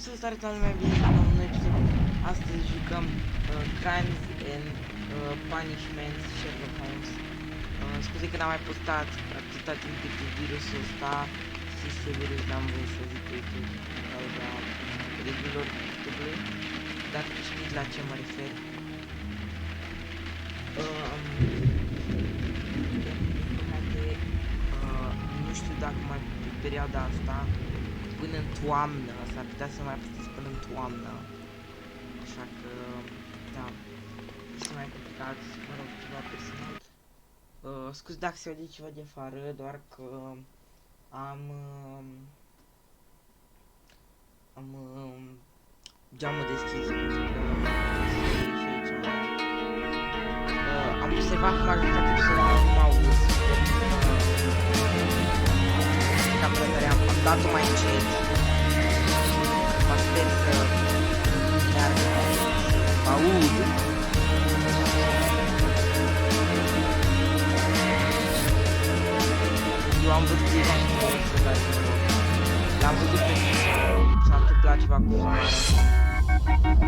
Salutare toată lumea, bine la un nou episod. Astăzi jucăm Crimes and Punishment Sherlock Holmes. Scuze că n-am mai postat atâta timp cât virusul ăsta se virus, n-am voie să zic pe YouTube din cauza regulilor YouTube-ului, dar știți la ce mă refer. Nu știu dacă mai pe perioada asta până în toamnă, s-ar putea să mai puteți până în toamnă, așa că, da, este mai complicat, mă rog, ceva personal. Scuze dacă se aude ceva de afară, doar că am geamul deschis, pentru că și aici am observat că majoritatea persoanelor nu mă aud, am dat-o mai încet. Mă sper să meargă, să aud. Eu am văzut deja și nu să dați noroc. L-am văzut că s-a întâmplat ceva cu filmarea.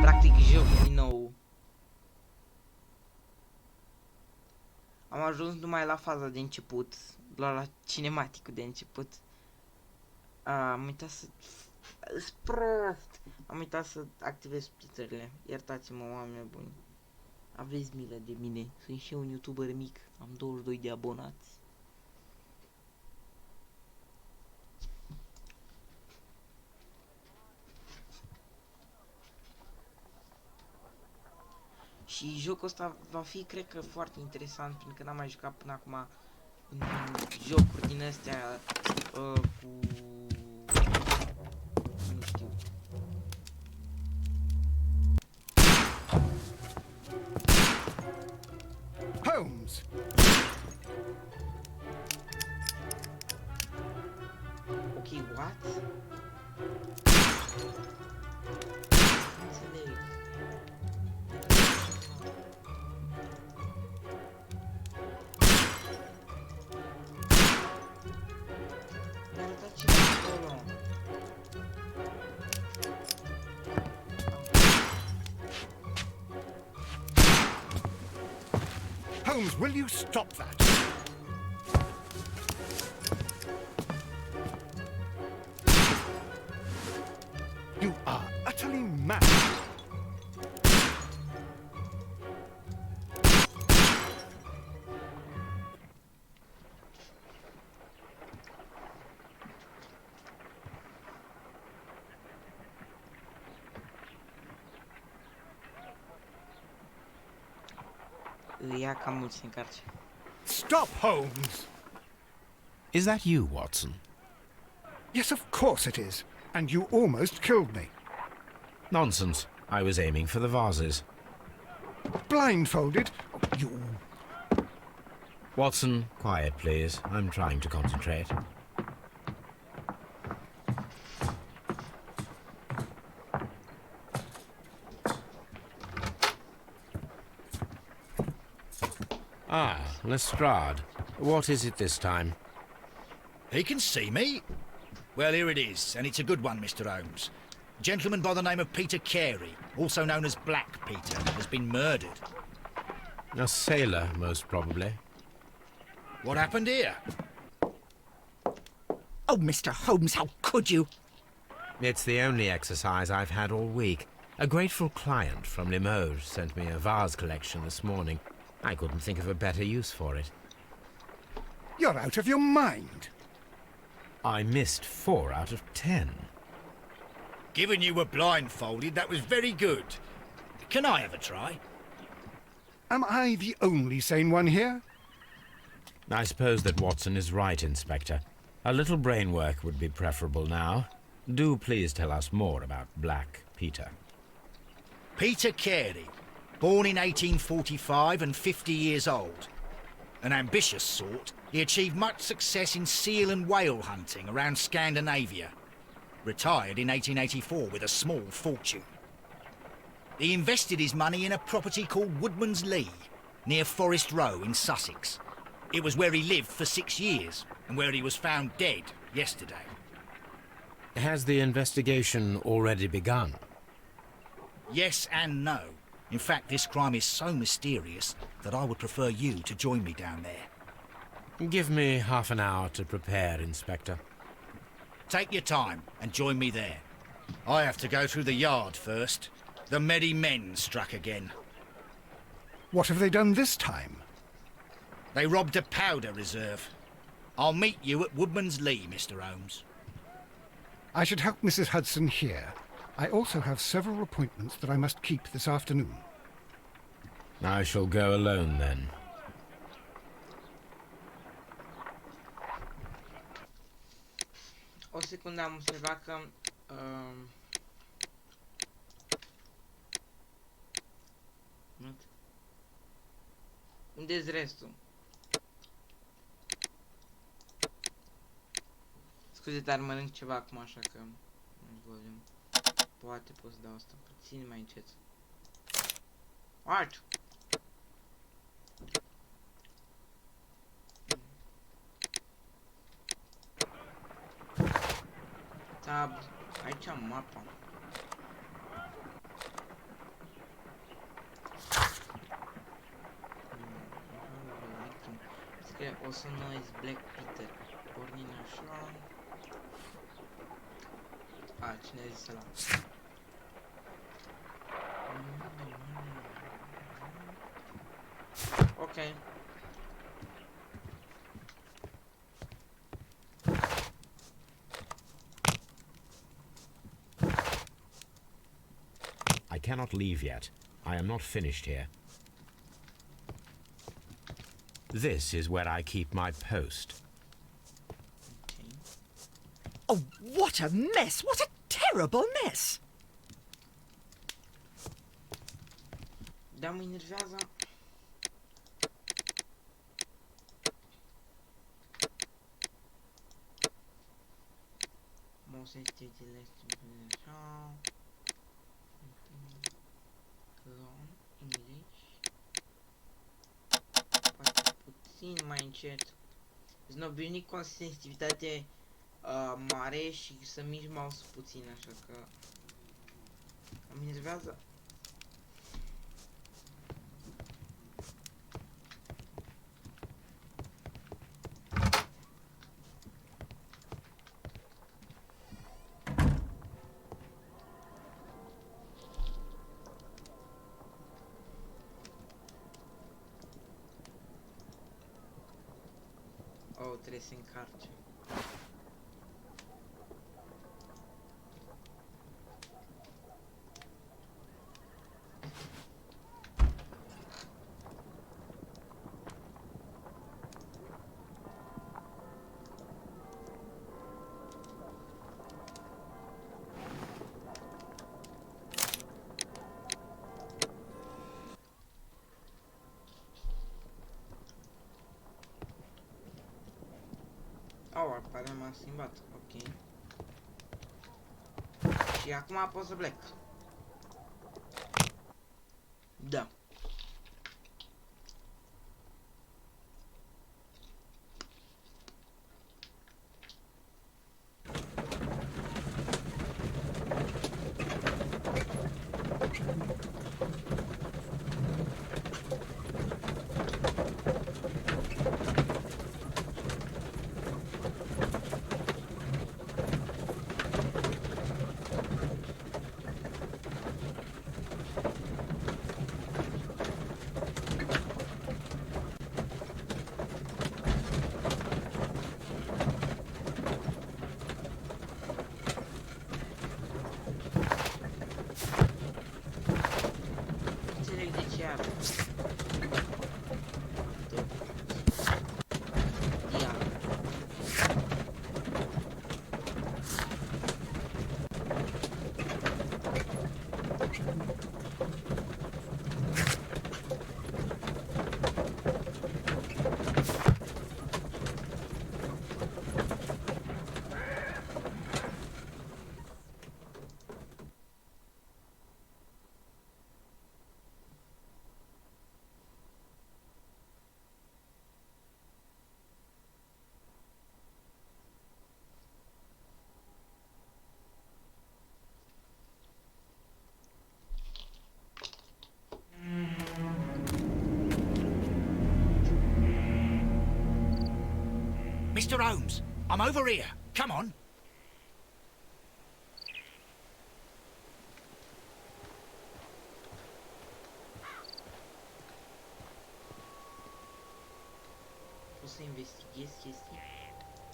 Practic jocul din nou. Am ajuns numai la faza de început, doar la cinematicul de început. Am uitat să... prost! Am uitat să activez subtitrările. Iertați-mă, oameni buni. Aveți milă de mine. Sunt și eu un youtuber mic. Am 22 de abonați. Și jocul ăsta va fi, cred că, foarte interesant, pentru că n-am mai jucat până acum în jocuri din astea cu... nu știu. Holmes! Ok, what? Înțeleg. Mi-a arătat ceva acolo. Holmes, will you stop that? You are utterly mad. Ia cam mult să încarce. Stop, Holmes! Is that you, Watson? Yes, of course it is. And you almost killed me. Nonsense. I was aiming for the vases. Blindfolded? You... Watson, quiet, please. I'm trying to concentrate. Ah, Lestrade. What is it this time? He can see me. Well, here it is, and it's a good one, Mr. Holmes. A gentleman by the name of Peter Carey, also known as Black Peter, has been murdered. A sailor, most probably. What happened here? Oh, Mr. Holmes, how could you? It's the only exercise I've had all week. A grateful client from Limoges sent me a vase collection this morning. I couldn't think of a better use for it. You're out of your mind. I missed 4 out of 10. Given you were blindfolded, that was very good. Can I have a try? Am I the only sane one here? I suppose that Watson is right, Inspector. A little brain work would be preferable now. Do please tell us more about Black Peter. Peter Carey, born in 1845 and 50 years old. An ambitious sort, he achieved much success in seal and whale hunting around Scandinavia. Retired in 1884 with a small fortune. He invested his money in a property called Woodman's Lee, near Forest Row in Sussex. It was where he lived for 6 years, and where he was found dead yesterday. Has the investigation already begun? Yes and no. In fact, this crime is so mysterious that I would prefer you to join me down there. Give me half an hour to prepare, Inspector. Take your time and join me there. I have to go through the yard first. The Medi men struck again. What have they done this time? They robbed a powder reserve. I'll meet you at Woodman's Lee, Mr. Holmes. I should help Mrs. Hudson here. I also have several appointments that I must keep this afternoon. I shall go alone, then. O secundă, am observat că unde-s restul? Scuze, dar mănânc ceva acum, așa că nu vorbim. Poate pot să dau asta puțin mai încet. Art! Tab, aici am mapa. Scrie also known as Black Peter. Pornind așa. A, cine a zis ăla? Ok. I cannot leave yet. I am not finished here. This is where I keep my post. Okay. Oh, what a mess! What a terrible mess! Da, mă enervează. Most sensitivity așa. English. Poate puțin mai încet. Sunt obișnuit cu o sensitivitate mare și să mici mouse puțin, așa că mă enervează. Oh, trebuie să încarce. Oh, apare m-a schimbat, ok. Și acum pot să plec. Da. Înțeleg de ce are. Ia. Mr. Holmes, I'm over here. Come on. Posso investiguer ce ici?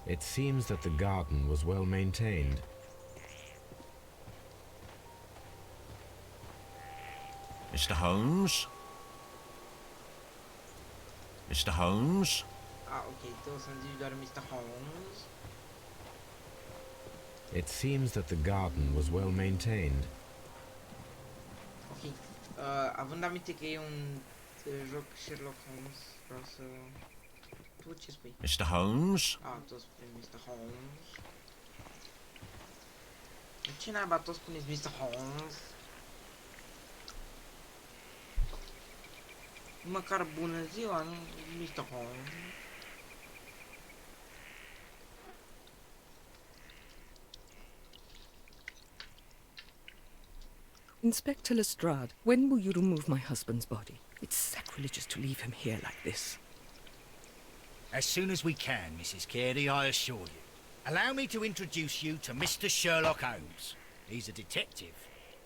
It seems that the garden was well maintained. Mr. Holmes? Mr. Holmes? Ah, ok, então são individual Mr. Holmes. It seems that the garden was well maintained. Ok, având aminte că e un joc Sherlock Holmes, vreau să... Tu ce spui? Mr. Holmes? Ah, tu spui Mr. Holmes. De ce naiba tu spuneți Mr. Holmes? Măcar bună ziua, nu? Mr. Holmes. Inspector Lestrade, when will you remove my husband's body? It's sacrilegious to leave him here like this. As soon as we can, Mrs. Carey, I assure you. Allow me to introduce you to Mr. Sherlock Holmes. He's a detective.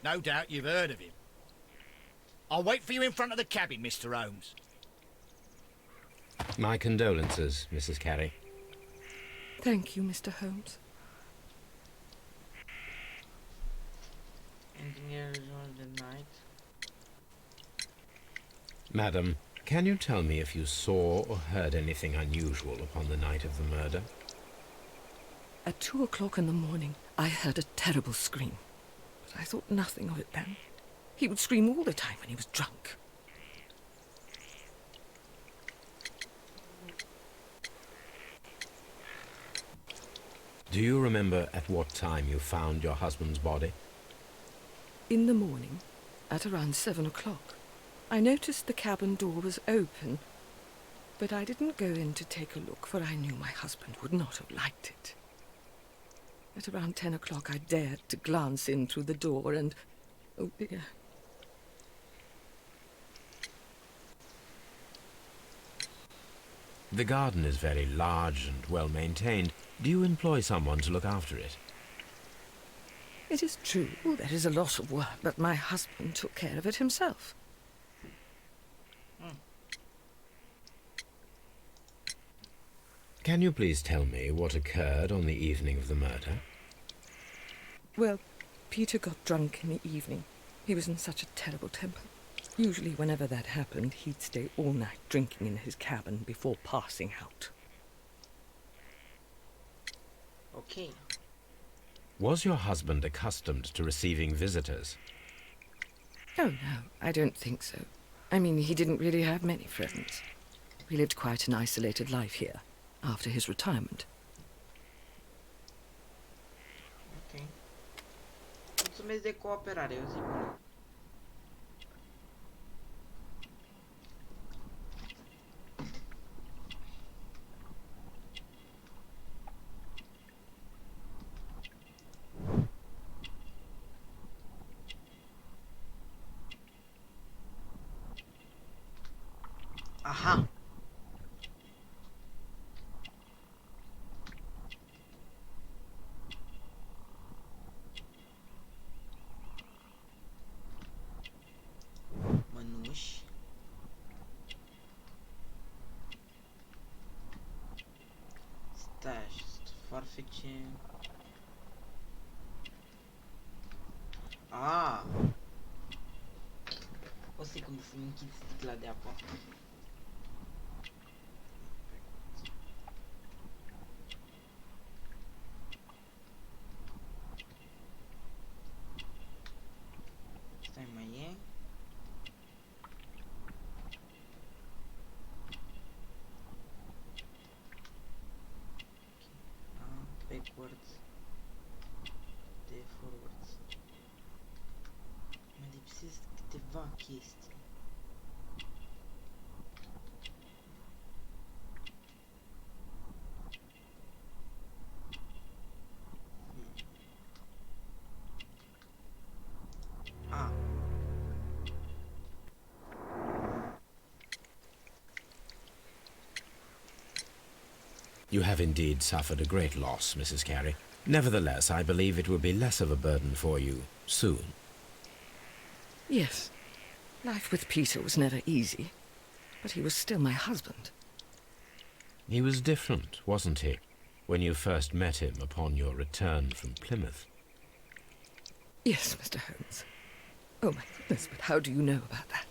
No doubt you've heard of him. I'll wait for you in front of the cabin, Mr. Holmes. My condolences, Mrs. Carey. Thank you, Mr. Holmes. Ending Arizona the night. Madam, can you tell me if you saw or heard anything unusual upon the night of the murder? At 2 o'clock in the morning, I heard a terrible scream. But I thought nothing of it then. He would scream all the time when he was drunk. Do you remember at what time you found your husband's body? In the morning, at around 7 o'clock, I noticed the cabin door was open, but I didn't go in to take a look, for I knew my husband would not have liked it. At around 10 o'clock, I dared to glance in through the door and... oh dear. The garden is very large and well maintained. Do you employ someone to look after it? It is true, there is a lot of work, but my husband took care of it himself. Can you please tell me what occurred on the evening of the murder? Well, Peter got drunk in the evening. He was in such a terrible temper. Usually whenever that happened, he'd stay all night drinking in his cabin before passing out. Ok. Was your husband accustomed to receiving visitors? Oh, no, I don't think so. I mean, he didn't really have many friends. We lived quite an isolated life here, after his retirement. Ok. Mulțumesc de cooperare, o zi bună. Aha! Mănuși. Stashed. Farfece. Ah! O secundă să-mi închid sticla de apă. Stai, mai e? Backwards. De forwards. Mai lipsesc câteva chestii. Ah. You have indeed suffered a great loss, Mrs. Carey. Nevertheless, I believe it will be less of a burden for you soon. Yes, life with Peter was never easy, but he was still my husband. He was different, wasn't he, when you first met him upon your return from Plymouth? Yes, Mr. Holmes. Oh, my goodness, but how do you know about that?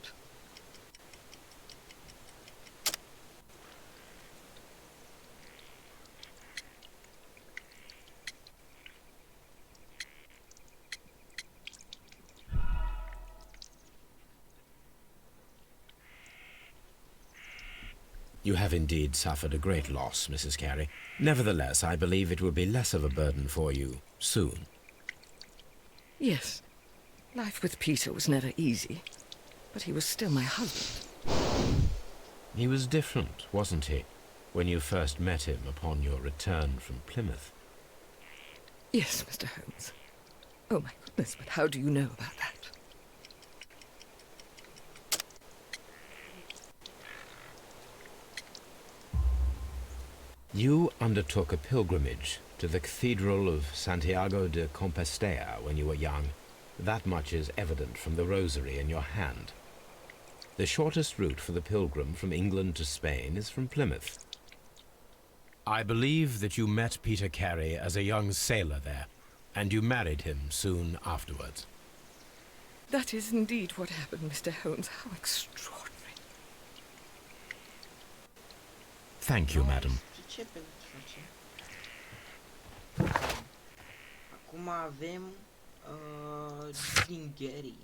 You have indeed suffered a great loss, Mrs. Carey. Nevertheless, I believe it will be less of a burden for you soon. Yes, life with Peter was never easy, but he was still my husband. He was different, wasn't he, when you first met him upon your return from Plymouth? Yes, Mr. Holmes. Oh, my goodness, but how do you know about that? You undertook a pilgrimage to the Cathedral of Santiago de Compostela when you were young. That much is evident from the rosary in your hand. The shortest route for the pilgrim from England to Spain is from Plymouth. I believe that you met Peter Carey as a young sailor there, and you married him soon afterwards. That is indeed what happened, Mr. Holmes. How extraordinary. Thank you, madam. Ce pentru face? Acum avem Dingherii.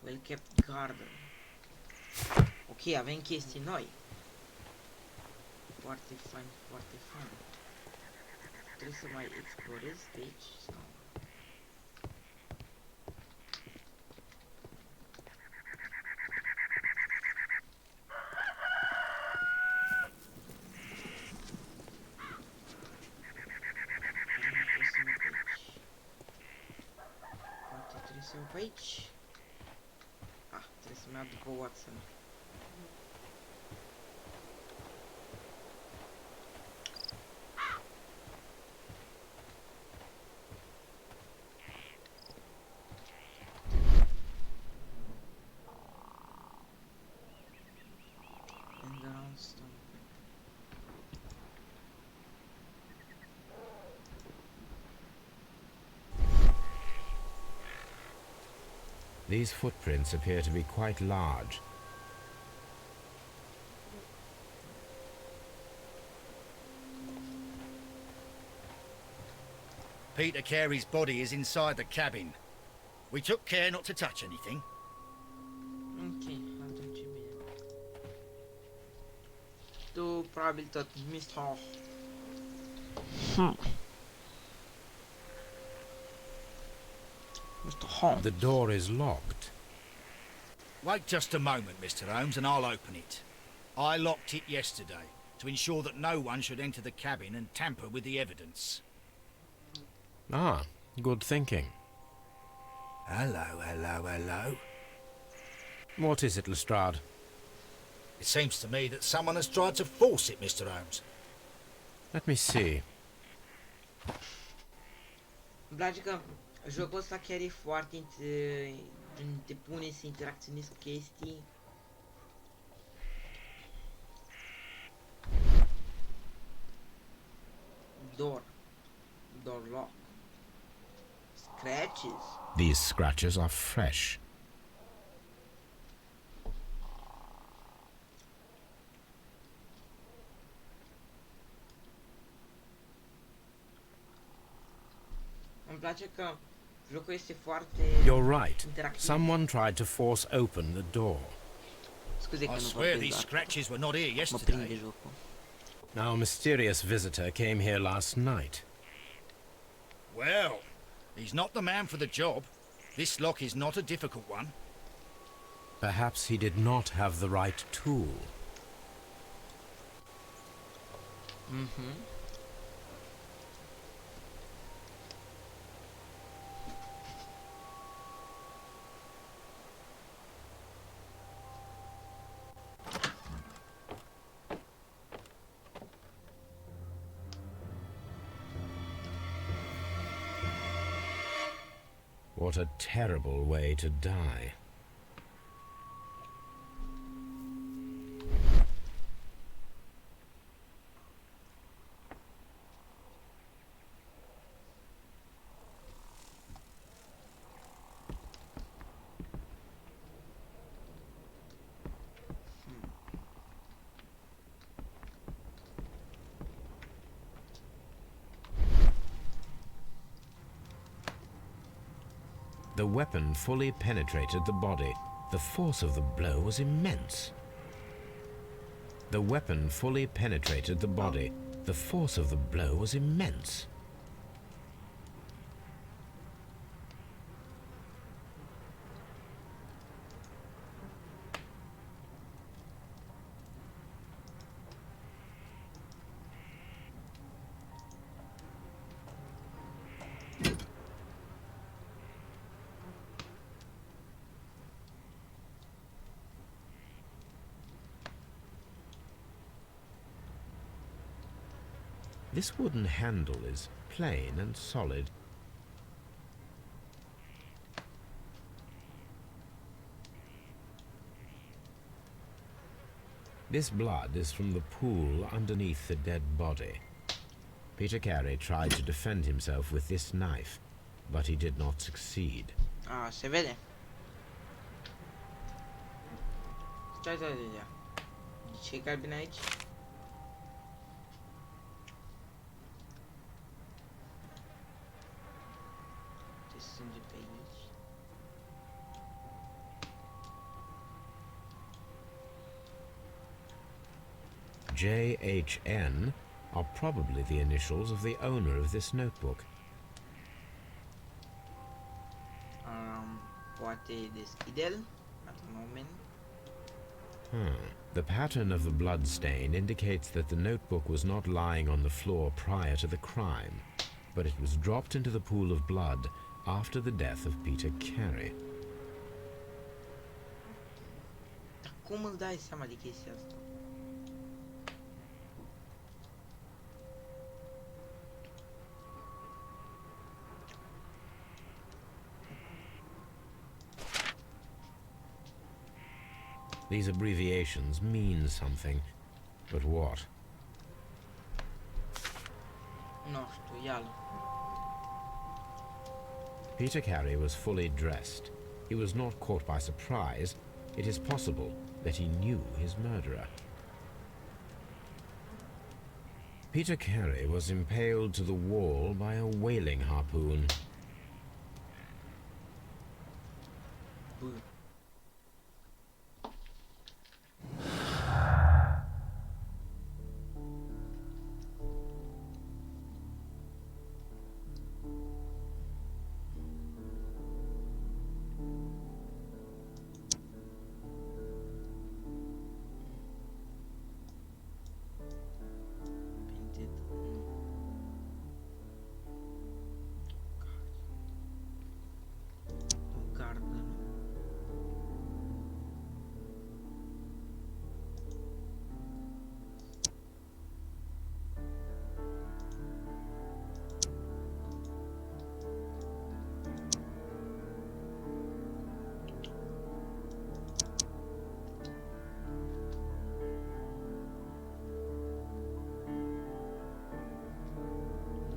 Well kept garden. Ok, avem chestii noi. Foarte fain, foarte fain. Trebuie să mai explorez pe aici sau... Să iau pe aici. Ah, trebuie să merg după Watson. And around stone. These footprints appear to be quite large. Peter Carey's body is inside the cabin. We took care not to touch anything. Ok, atunci e bine. Tu probabil tot, Mr. Mr. Holmes. The door is locked. Wait just a moment, Mr. Holmes, and I'll open it. I locked it yesterday to ensure that no one should enter the cabin and tamper with the evidence. Ah, good thinking. Hello, hello, hello. What is it, Lestrade? It seems to me that someone has tried to force it, Mr. Holmes. Let me see. Îmi place că jocul ăsta chiar e foarte... te pune să interacționezi cu chestii. Door lock. Scratches. These scratches are fresh. Îmi place că jocul este foarte You're right. interactiv. Someone tried to force open the door. Scuze că I nu swear vorbesc, these dar scratches were not here mă prinde yesterday. jocul. Our mysterious visitor came here last night. Well, he's not the man for the job. This lock is not a difficult one. Perhaps he did not have the right tool. What a terrible way to die. The weapon fully penetrated the body. The force of the blow was immense. The weapon fully penetrated the body. The force of the blow was immense. This wooden handle is plain and solid. This blood is from the pool underneath the dead body. Peter Carey tried to defend himself with this knife, but he did not succeed. Ah, se vede. Stai ya. Ce cabina aici? Ce sânge pe aici. JHN are probably the initials of the owner of this notebook. Poate deschide-l at the moment. The pattern of the blood stain indicates that the notebook was not lying on the floor prior to the crime, but it was dropped into the pool of blood after the death of Peter Carey. Cum îți dai seama de chestia asta? These abbreviations mean something, but what? Nu știu, ia-l. Peter Carey was fully dressed. He was not caught by surprise. It is possible that he knew his murderer. Peter Carey was impaled to the wall by a whaling harpoon. Bă. Painted. O garden.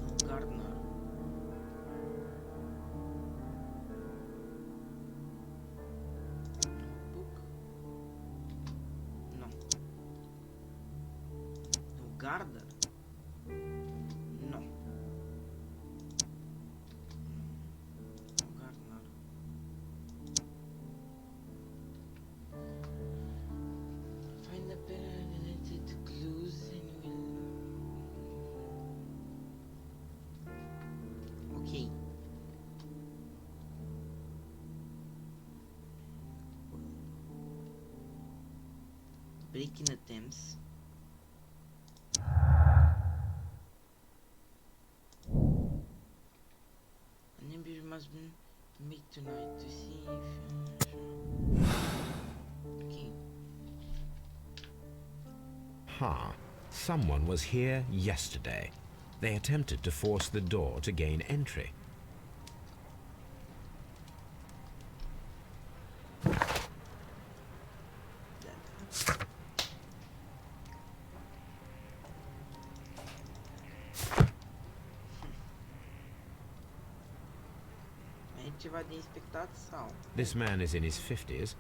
No gardener. Book. No. No gardener. No. No gardener. Find the pen related clues and will. Okay. Breaking attempts. An ambush must be made tonight to see if. Okay. Someone was here yesterday. They attempted to force the door to gain entry. ceva de inspectat sau? This man is in his 50s,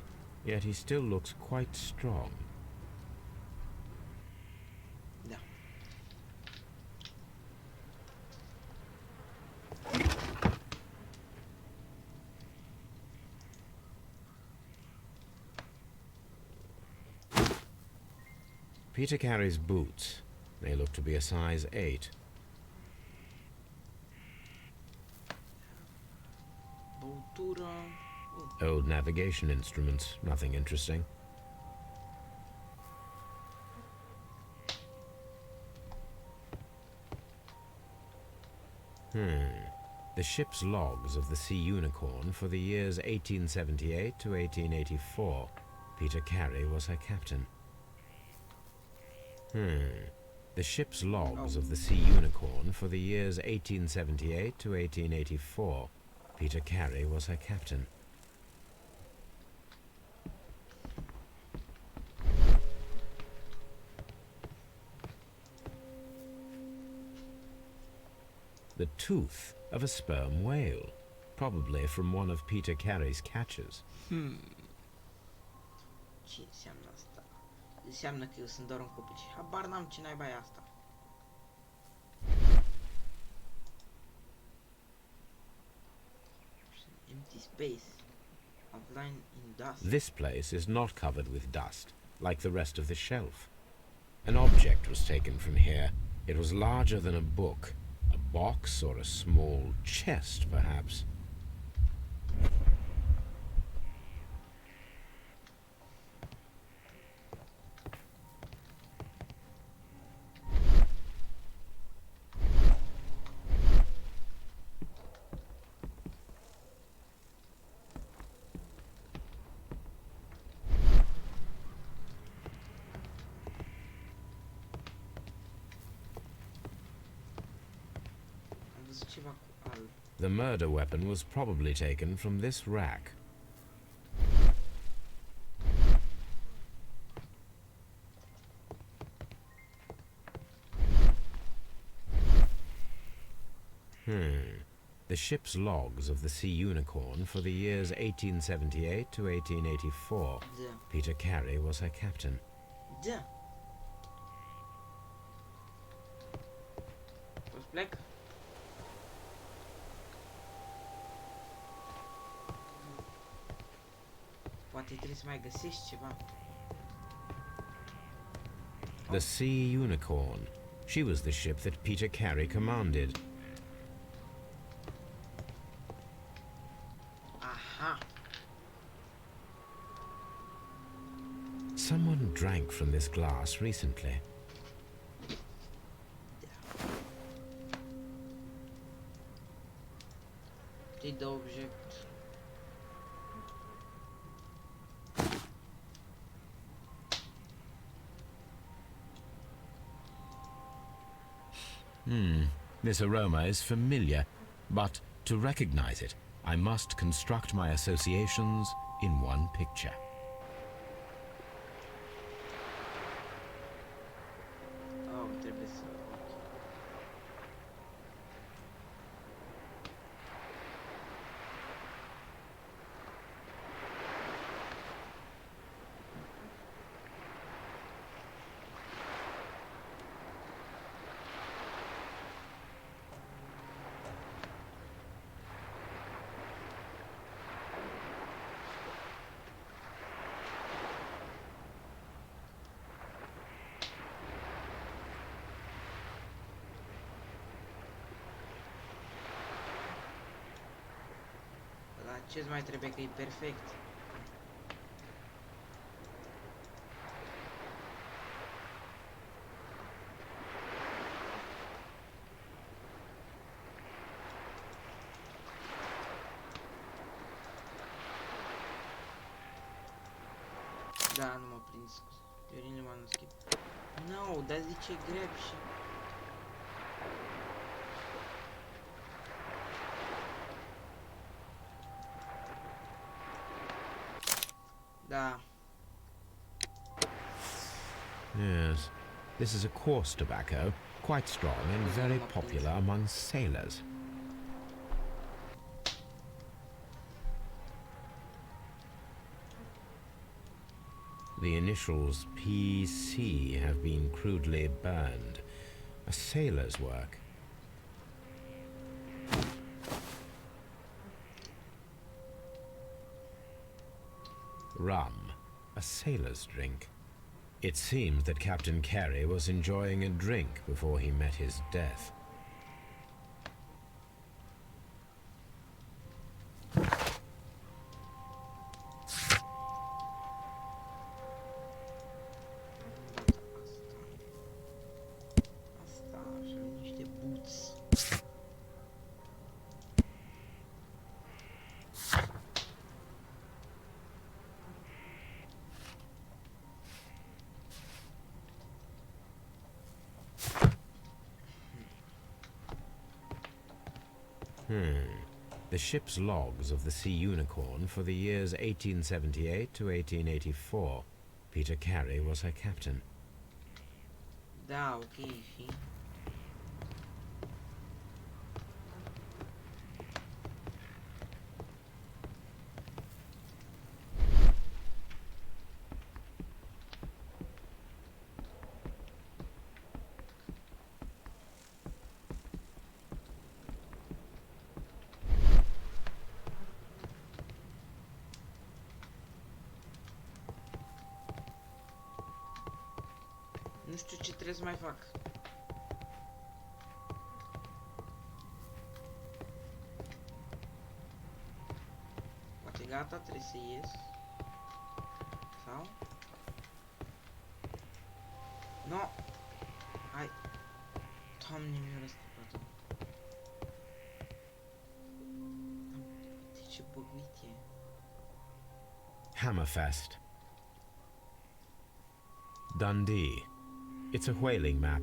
yet he still looks quite strong. Da. Peter Carey's boots. They look to be a size 8. Băutură. Old navigation instruments, nothing interesting. The ship's logs of the Sea Unicorn for the years 1878 to 1884. Peter Carey was her captain. The ship's logs of the Sea Unicorn for the years 1878 to 1884. Peter Carey was her captain. The tooth of a sperm whale, probably from one of Peter Carey's catches. Ce înseamnă asta? Înseamnă că eu sunt doar un copil și habar n-am ce naiba e asta. Empty space. Outline in dust. This place is not covered with dust, like the rest of the shelf. An object was taken from here. It was larger than a book. A box or a small chest, perhaps. Am văzut ceva cu alb. The murder weapon was probably taken from this rack. The ship's logs of the Sea Unicorn for the years 1878 to 1884. Da. Peter Carey was her captain. Da. Pot să plec? Poate trebuie să mai găsești ceva. The Sea Unicorn. She was the ship that Peter Carey commanded. Aha. Someone drank from this glass recently. Ce-i de obiect? This aroma is familiar, but to recognize it, I must construct my associations in one picture. Oh, trebuie să... La ce-ți mai trebuie că e perfect? Da, nu m-a prins. Teorii m-a schimb. No, dar zice grab și... Da. Yes, this is a coarse tobacco, quite strong and very popular among sailors. The initials PC have been crudely burned. A sailor's work. Rum. A sailor's drink. It seems that Captain Carey was enjoying a drink before he met his death. Asta, așa, niște buți. The ship's logs of the Sea Unicorn for the years 1878 to 1884. Peter Carey was her captain. Da, ok, și... Nu știu ce trebuie să mai fac. Poate gata, trebuie să ies. Sau? No! Hai! Doamne, mi-a răscupat-o. De ce băguit e? Hammerfest. Dundee. It's a whaling map.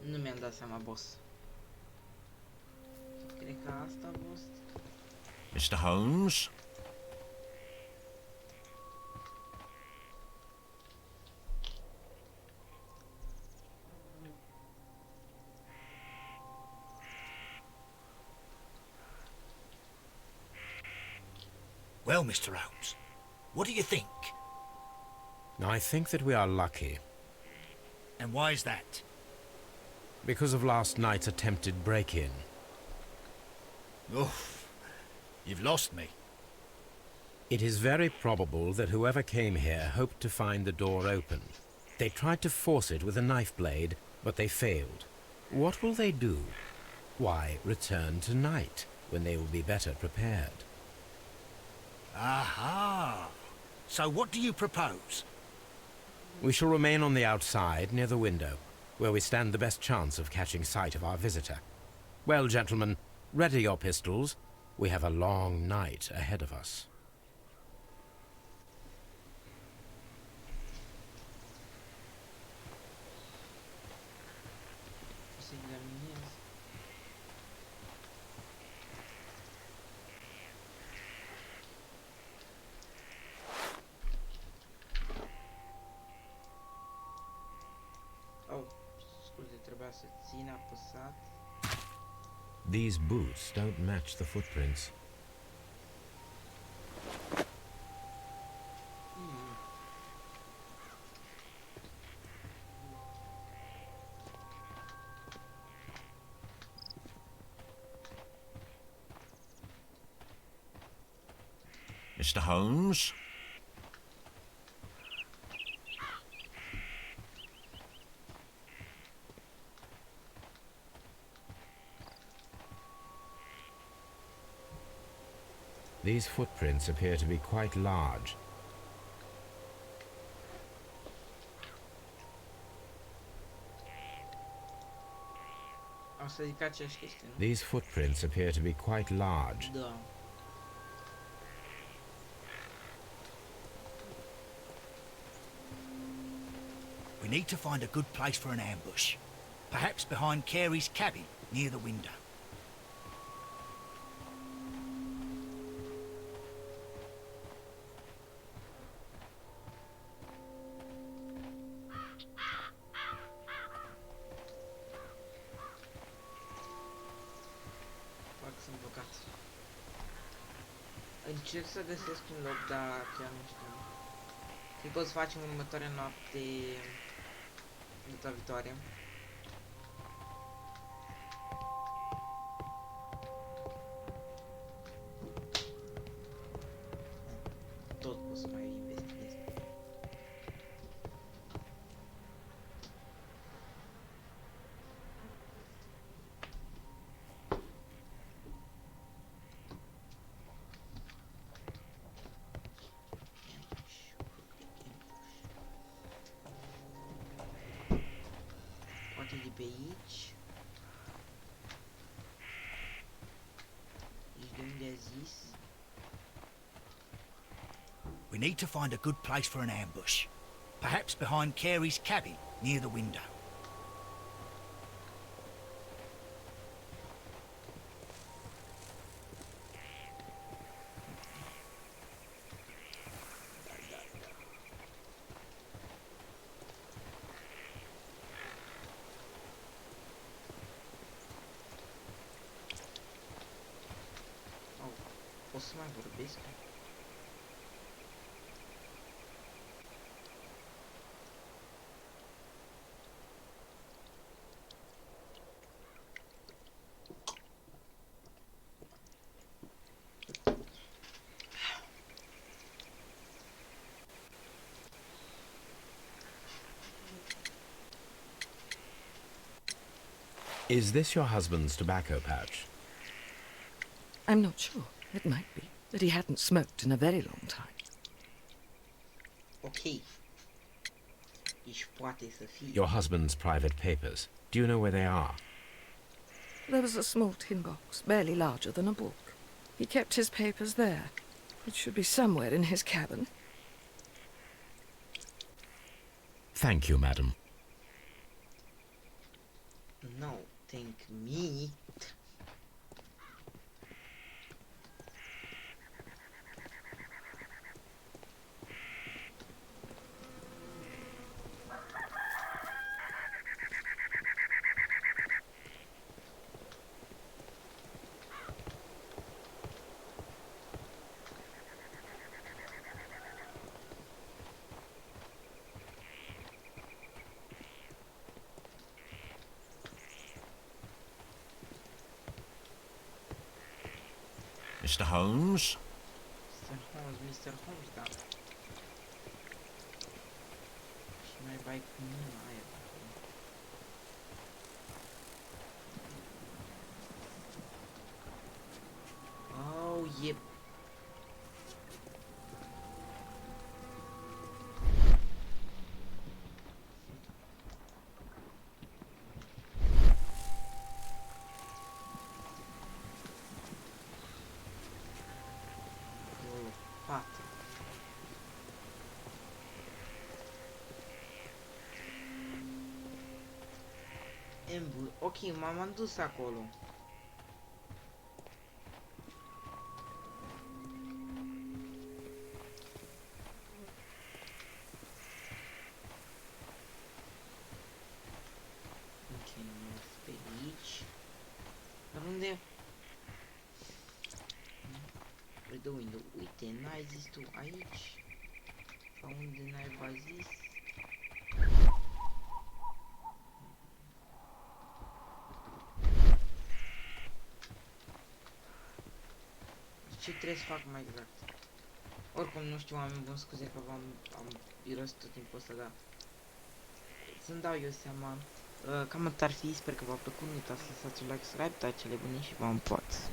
Nu mi-am dat seama, boss. Cred că asta a fost... Mr. Holmes? Well, Mr. Holmes, what do you think? I think that we are lucky. And why is that? Because of last night's attempted break-in. Oof, you've lost me. It is very probable that whoever came here hoped to find the door open. They tried to force it with a knife blade, but they failed. What will they do? Why, return tonight, when they will be better prepared. Aha! So what do you propose? We shall remain on the outside, near the window, where we stand the best chance of catching sight of our visitor. Well, gentlemen, ready your pistols. We have a long night ahead of us. O să examinez. Oh, scuze, trebuia să țin apăsat. These boots don't match the footprints. Mr. Holmes? These footprints appear to be quite large. Am să zic aceeași chestie, nu? These footprints appear to be quite large. Da. We need to find a good place for an ambush. Perhaps behind Carey's cabin, near the window. Fac sunt blocat. Încerc să găsesc un loc, dar chiar nu știu. Cred că o să facem următoarea noapte data viitoare. Tot o să mai investighez. Poate de pe aici. Deci de unde a zis? We need to find a good place for an ambush. Perhaps behind Carey's cabin, near the window. Oh, o să mai vorbesc? Is this your husband's tobacco pouch? I'm not sure. It might be. But he hadn't smoked in a very long time. Ok. Deci poate să fie. Your husband's private papers. Do you know where they are? There was a small tin box, barely larger than a book. He kept his papers there. It should be somewhere in his cabin. Thank you, madam. No, thank me. Mr. Holmes? Mr. Holmes, da. Și mai bai cu mâna aia. Oh, yep. Pat. Embul. Ok, m-am dus acolo. Ok, nu mers pe aici. Dar unde? Read the window. Uite, n-ai zis tu aici? Sau unde n-ai zis? Ce trebuie să fac mai exact? Oricum nu știu, oameni buni, scuze că am irosit tot timpul ăsta, dar să-mi dau eu seama. Cam atât ar fi, sper că v-a plăcut, nu uitați să lăsați un like, subscribe, toate cele bune și v-am pot.